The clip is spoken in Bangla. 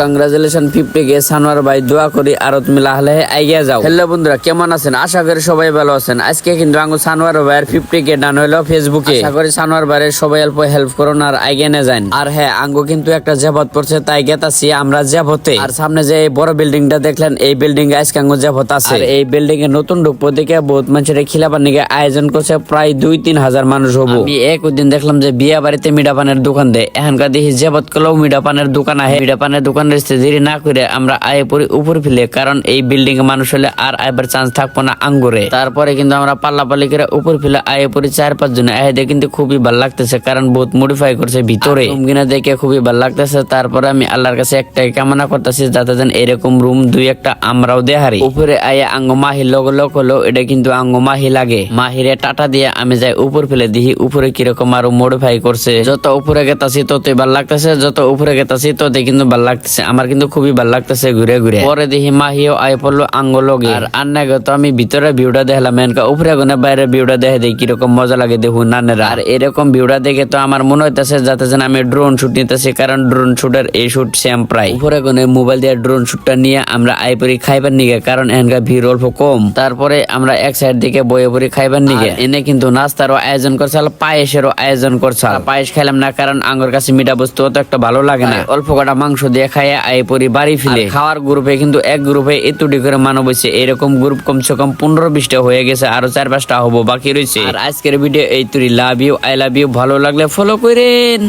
কংগ্রাচুলেশন 50 কে সানোয়ার ভাই, দোয়া করি আরো তুমি লাহলে আইগিয়া যাও। হ্যালো বন্ধুরা, কেমন আছেন? আশা করি সবাই ভালো আছেন। আজকে কিন্তু আঙ্গু সানোয়ার ভাইয়ের 50 কে ডান হইলো ফেসবুকে। আশা করি সানোয়ার ভাইয়ের সবাই অল্প হেল্প করুন আর আইগিয়ে না যান। আর হ্যাঁ, আঙ্গু কিন্তু একটা জেবত পড়ছে, তাই গেতাছি আমরা জেবতে। আর সামনে যে এই বড় বিল্ডিংটা দেখলেন, এই বিল্ডিং এ আজকে আঙ্গু জেবত আছে। আর এই বিল্ডিং এ নতুন ঢুকবো দিকে বহুত মানুষের খিলাবার নিকে আয়োজন করছে, প্রায় 2-3 হাজার মানুষ হবো। আমি একদিন দেখলাম যে বিয়া বাড়িতে মিঠা পানের দোকান দেয়, এখানকার দেখি জেবত কলেও মিঠা পানের দোকান আহে। মিঠা পানের দোকানের দেরি না করে আমরা আয়ে পড়ি উপর ফিলে, কারণ এই বিল্ডিং এ মানুষ হলে আর আইবার চান্স থাকবো না আঙ্গুরে। তারপরে কিন্তু আমরা পাল্লাপাল্লি করে উপর ফিলে আয়ে পড়ি 4-5 জন। আহে কিন্তু খুবই ভালো লাগতেছে, কারণ বহুত মডিফাই করছে ভিতরে। রুমগিনা দেখে খুবই ভালো লাগতেছে। তারপরে আমি আল্লাহর কাছে একটাই কামনা করতেছি, যাতে যেন এরকম রুম 2-1টা আমরাও দেহারি। উপরে আয়ে আঙ্গ মাহি লোক হলো, এটা কিন্তু আঙ্গ মাহি লাগে। মাহিরে টাটা দিয়ে আমি যাই উপর ফেলে দিহি উপরে কিরকম আরো মডিফাই করছে। যত উপরে গেতাছি ততই ভালো লাগতেছে, যত উপরে গেতাছি ততই কিন্তু ভালো লাগতেছে। আমার কিন্তু খুবই ভালো লাগতেছে ঘুরে ঘুরে। পরে দেখি মাহিও আয় পড়লো আঙ্গ লগে। আর আন্নাগে তো আমি ভিতরে ভিউটা দেখলাম, এনকা উপরে গুনে বাইরে ভিউটা দেখে দেখি কিরকম মজা লাগে দেখুন নানেরা। আর এরকম ভিউটা দেখে তো আমার মনে হইতেছে যাতে যেন আমি ড্রোন শুট নিতেছি, কারণ ড্রোন শুটের এই শুট সেম প্রায়। উপরে গুনে মোবাইল দিয়ে ড্রোন শুটটা নিয়ে আমরা আই পরি খাইবার নিগে, কারণ এনকা ভিড় অল্প কম। তারপরে আমরা এক সাইড দিকে বয়ে পরি খাইবার নিগে। এনে কিন্তু নাস্তারও আয়োজন করছাল, পায়েসেরও আয়োজন করছাল। পায়েস খাইলাম না, কারণ আঙ্গর কাছে মিঠা বস্তু অত একটা ভালো লাগে না। অল্প কটা মাংস দিয়ে খাইয়ে আই পরি বাড়ি ফিলে। খাওয়ার গ্রুপে কিন্তু এক গ্রুপে এতটি করে মানব হয়েছে, এরকম গ্রুপ কমসে কম 15-20টা হয়ে গেছে, আরো 4-5টা হবো বাকি রয়েছে। আর আজকের ভিডিও এই তুই love you, I love you. ভালো লাগলে ফলো করেন।